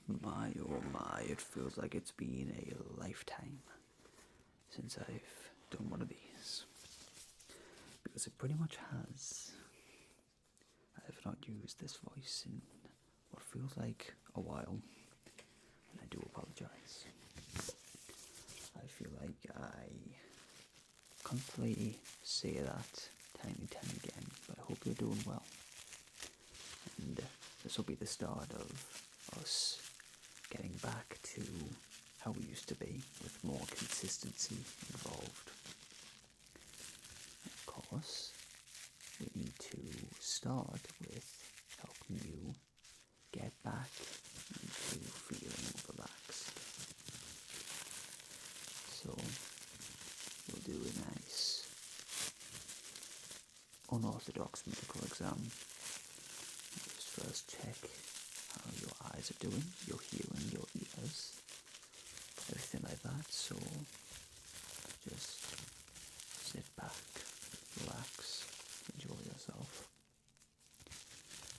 My oh my, it feels like it's been a lifetime since I've done one of these. Because it pretty much has. I have not used this voice in what feels like a while, and I do apologize. I feel like I constantly say that time and time again, but I hope you're doing well. And this will be the start of us getting back to how we used to be, with more consistency involved. Of course, we need to start with helping you get back into feeling relaxed. So, we'll do a nice unorthodox medical exam. Just first check how your eyes are doing, your hearing, your ears, everything like that. So just sit back, relax, enjoy yourself.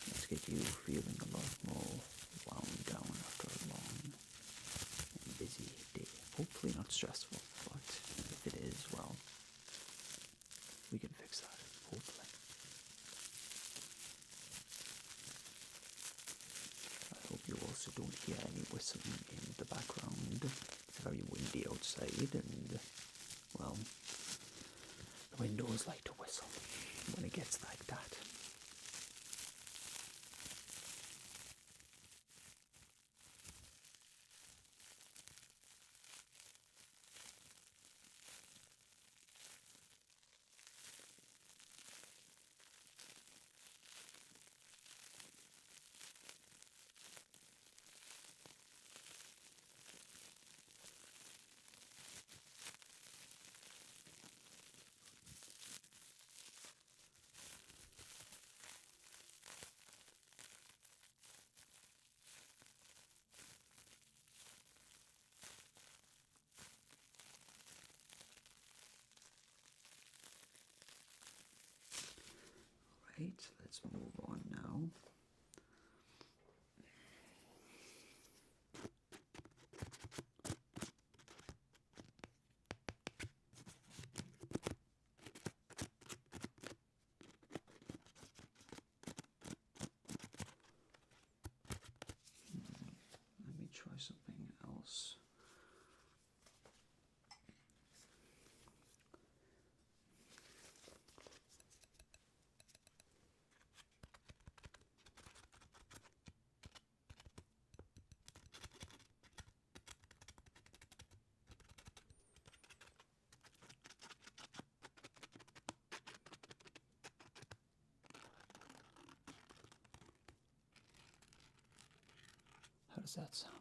Let's get you feeling a lot more wound down after a long and busy day. Hopefully not stressful, but if it is, well, we can fix that, hopefully. I hope you also don't hear any whistling in the background. It's very windy outside, and, well, the windows like to whistle when it gets like that. Right, let's move on now. Let me try something else. How does that sound?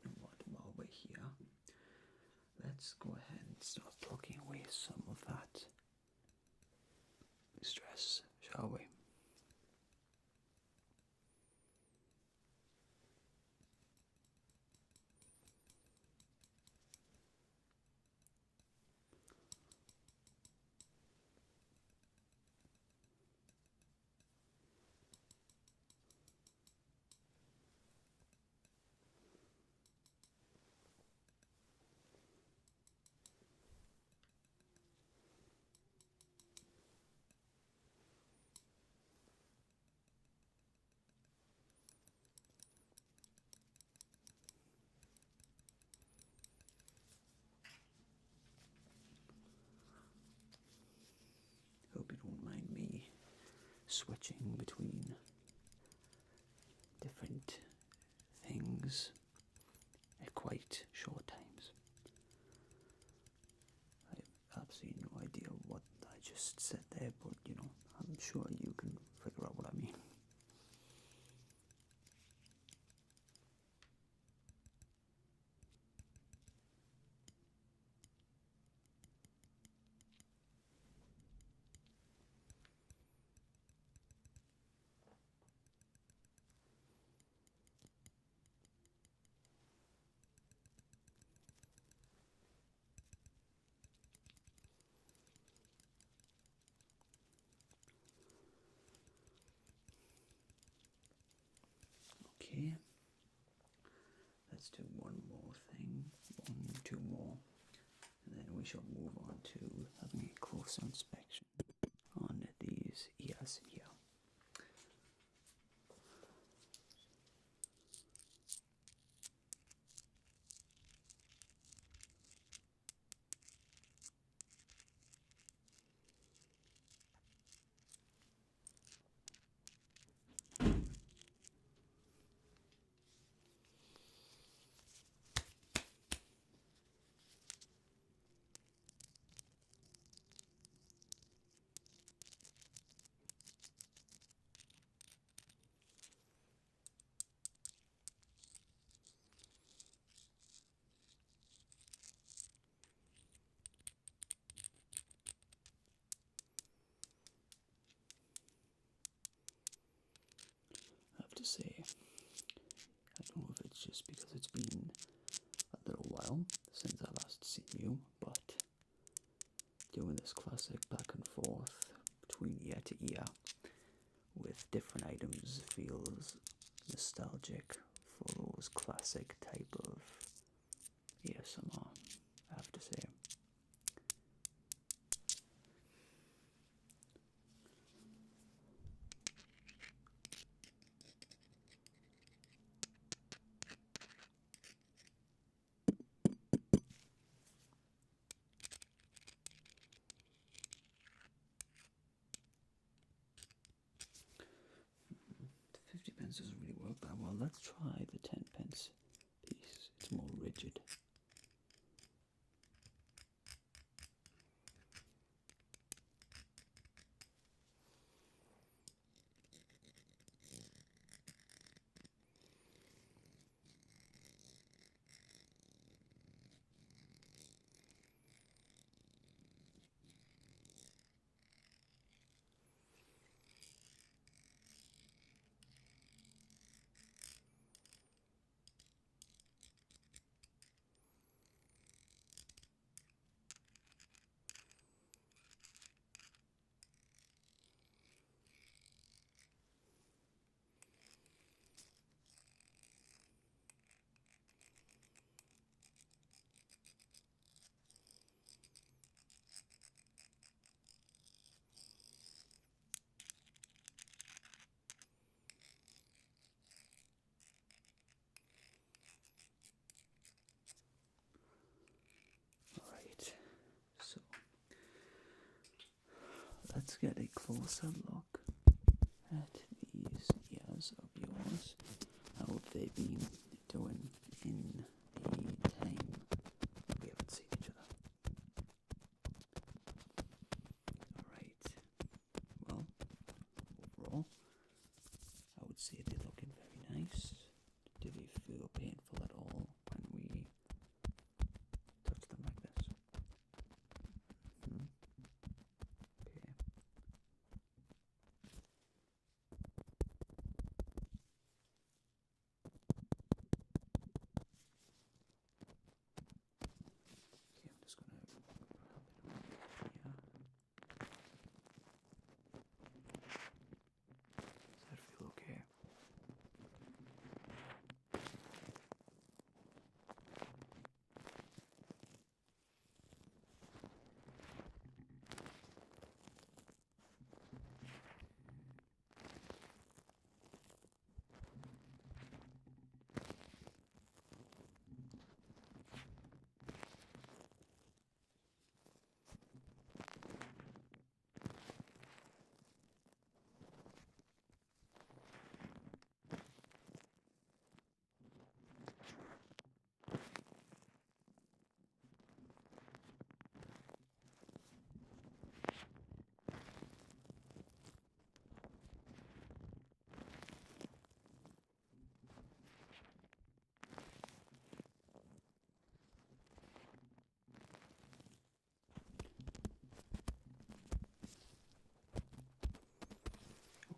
You know what, while we're here, let's go ahead and start plucking away some of that stress, shall we? Hope you don't mind me switching between different things at quite short times. I have absolutely no idea what I just said there, but you know, I'm sure you can figure out what I mean. we shall move on to having a closer inspection on these ears here. I have to say, I don't know if it's just because it's been a little while since I last seen you, but doing this classic back and forth between ear to ear with different items feels nostalgic for those classic type of ASMR, I have to say. The 50 pence doesn't really work that well. Let's try the 10 pence piece. It's more rigid. Alright, so let's get a closer look at these ears of yours. How have they been doing in the time we haven't seen each other? Alright, well, overall, I would say they're looking very nice. Do they feel painful at all when we touch them like this? Okay. Okay, I'm just gonna rub it around here. Does that feel okay?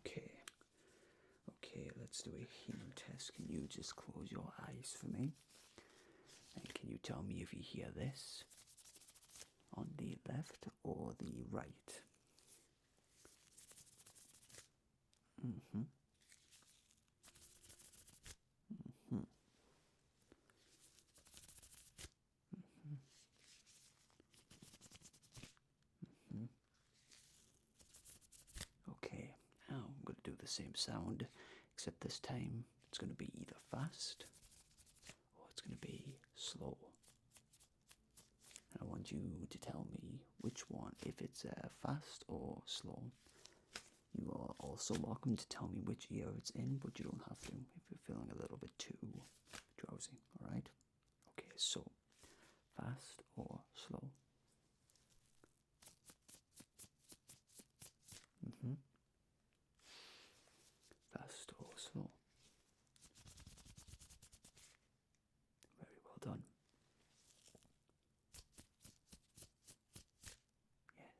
Okay. Okay, let's do a hearing test. Can you just close your eyes for me? And can you tell me if you hear this on the left or the right? Mm-hmm. Mm-hmm. the same sound, except this time it's going to be either fast or it's going to be slow. And I want you to tell me which one, if it's fast or slow. You are also welcome to tell me which ear it's in, but you don't have to if you're feeling a little bit too drowsy, alright? Okay, so fast or slow? Fast or slow? Very well done. Yes.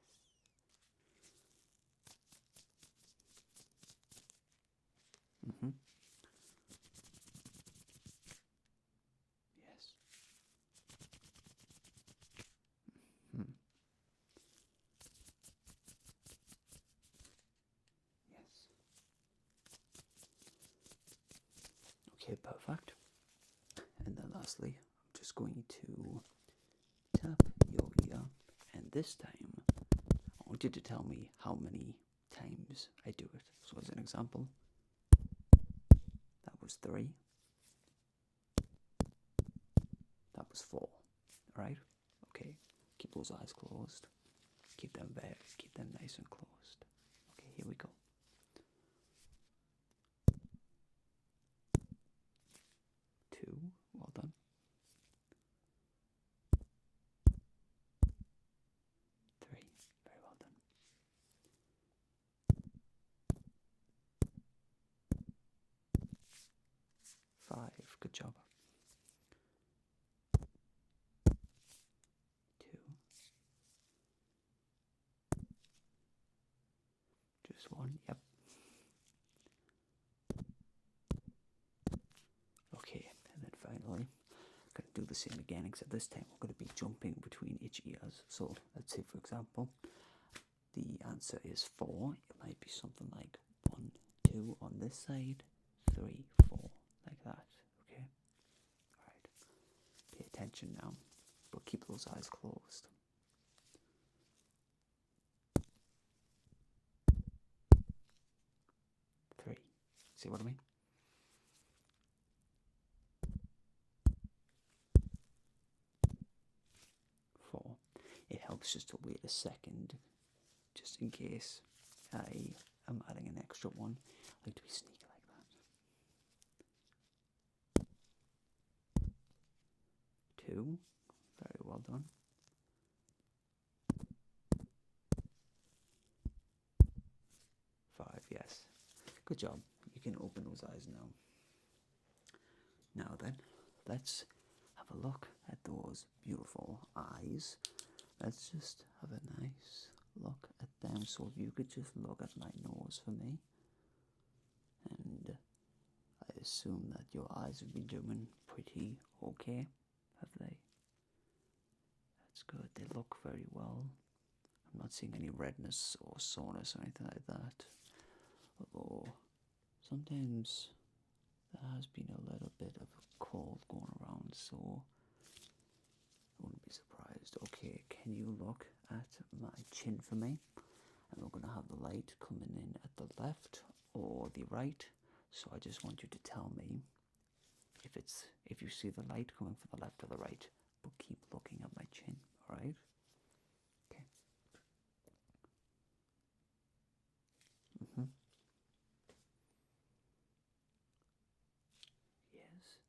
Yes. Yes. Okay, perfect. And then lastly, I'm just going to tap your ear, and this time I want you to tell me how many times I do it. So as an example, that was 3. That was 4. Alright? Okay. Keep those eyes closed. Keep them nice and closed. Okay, here we go. 2, well done. 3, very well done. 5, good job. 2, just 1, yep. Okay, and then finally, I'm going to do the same again, except this time we're going to be jumping between each ears. So let's say, for example, the answer is 4. It might be something like 1, 2 on this side, 3, 4, like that. Okay? Alright. Pay attention now, but keep those eyes closed. 3. See what I mean? 4. It helps just to wait a second, just in case I am adding an extra one. I like to be sneaky like that. 2. Very well done. 5. Yes. Good job. You can open those eyes now. Now then, let's have a look at those beautiful eyes. Let's just have a nice look at them. So if you could just look at my nose for me. And I assume that your eyes have been doing pretty okay, have they? That's good. They look very well. I'm not seeing any redness or soreness or anything like that. Although sometimes there has been a little bit of a cold going around, so I wouldn't be surprised. Okay, can you look at my chin for me? And we're going to have the light coming in at the left or the right. So I just want you to tell me if you see the light coming from the left or the right, but keep looking at my chin, alright? Okay. Yes.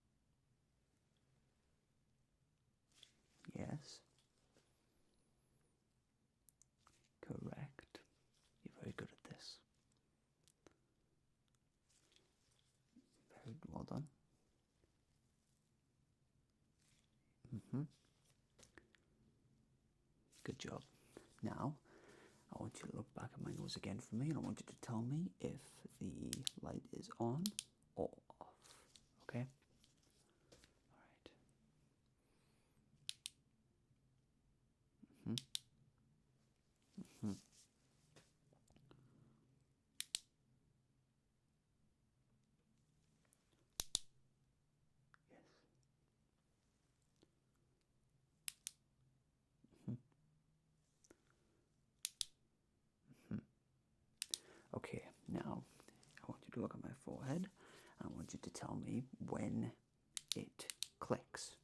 Yes. Correct. You're very good at this. Very well done. Good job. Now, I want you to look back at my nose again for me, and I want you to tell me if the light is on or off. Okay? Alright. Okay, now I take a look at my forehead. I want you to tell me when it clicks,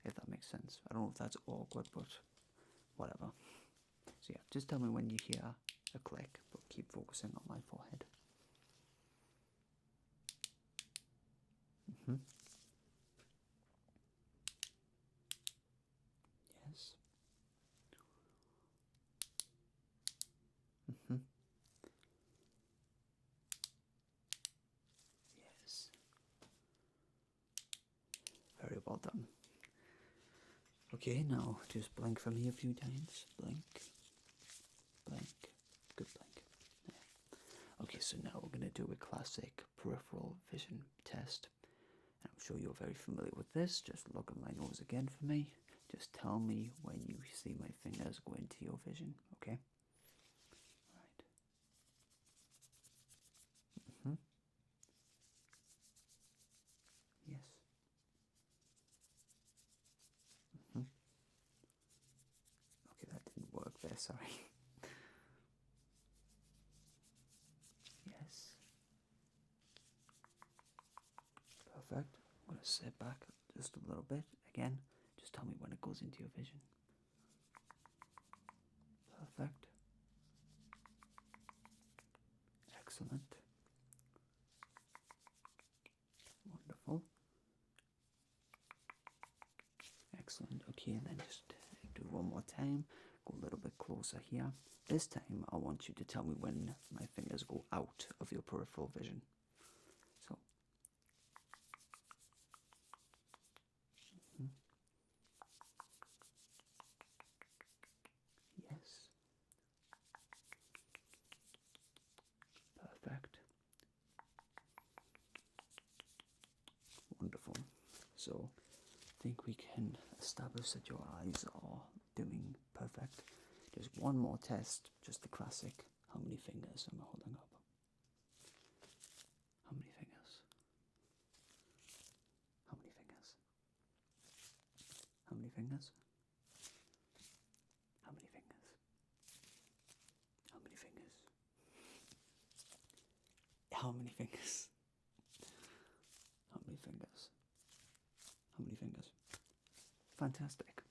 if that makes sense. I don't know if that's awkward, but whatever. So yeah, just tell me when you hear a click, but keep focusing on my forehead. Yes. Yes. Very well done. Okay, now just blink for me a few times. Blink. Blink. Good blink. Yeah. Okay, so now we're going to do a classic peripheral vision test. And I'm sure you're very familiar with this. Just look at my nose again for me. Just tell me when you see my fingers go into your vision, okay? Right. Yes. Okay, that didn't work there, sorry. Yes. Perfect. I'm going to sit back just a little bit. Again, just tell me when it goes into your vision. Perfect. Excellent. Wonderful. Excellent. Okay, and then just do one more time. Go a little bit closer here. This time, I want you to tell me when my fingers go out of your peripheral vision. So. Yes. Perfect. Wonderful. So, I think we can establish that your eyes are doing perfect. Just one more test, just the classic. How many fingers am I holding up? How many fingers? How many fingers? How many fingers? How many fingers? How many fingers? How many fingers? How many fingers? How many fingers? Fantastic.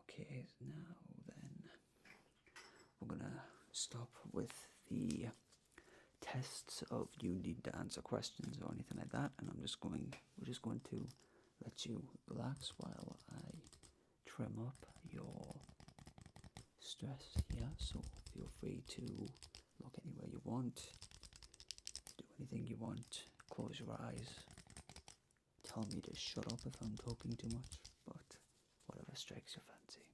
Okay, now then, we're gonna stop with the tests of you need to answer questions or anything like that, and we're just going to let you relax while I trim up your stress here. So feel free to look anywhere you want, do anything you want, close your eyes, tell me to shut up if I'm talking too much, but whatever strikes your fancy.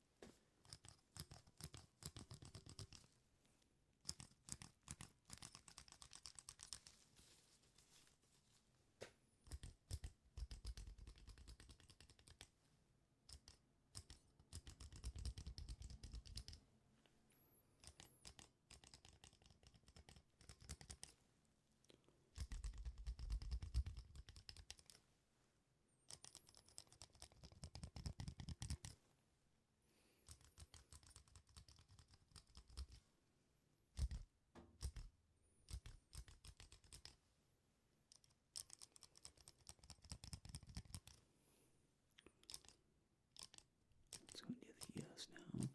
Let's go near the ears now.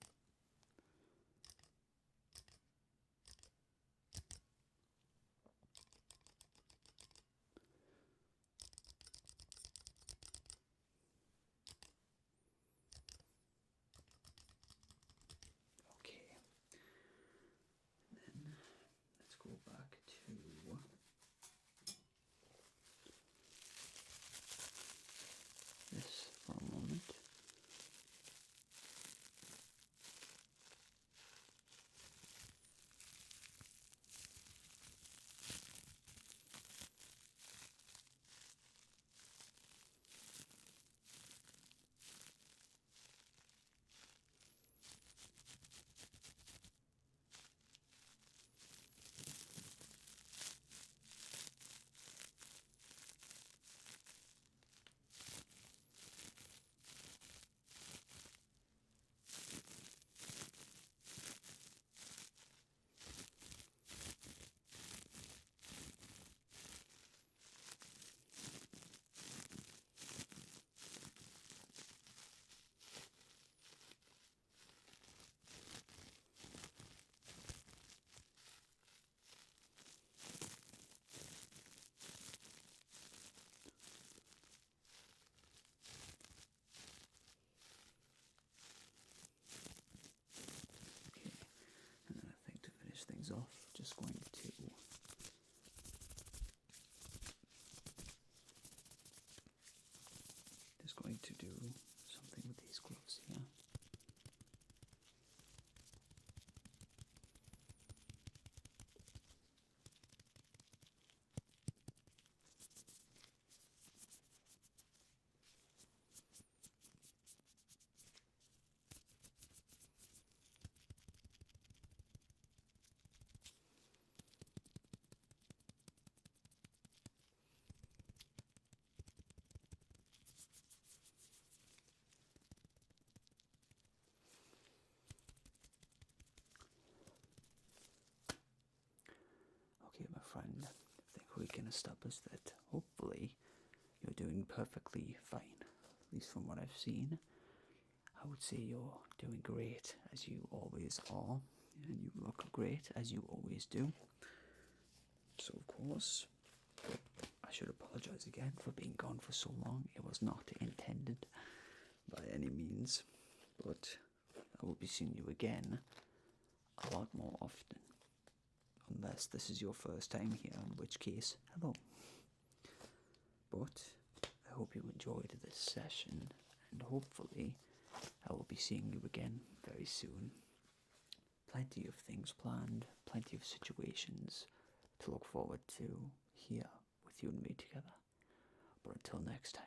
Okay. And then let's go back to this for a moment. friend, I think we can establish that hopefully you're doing perfectly fine, at least from what I've seen. I would say you're doing great, as you always are, and you look great, as you always do. So, of course, I should apologize again for being gone for so long. It was not intended by any means, but I will be seeing you again a lot more often. Unless this is your first time here, in which case, hello. But I hope you enjoyed this session, and hopefully I will be seeing you again very soon. Plenty of things planned, plenty of situations to look forward to here with you and me together. But until next time,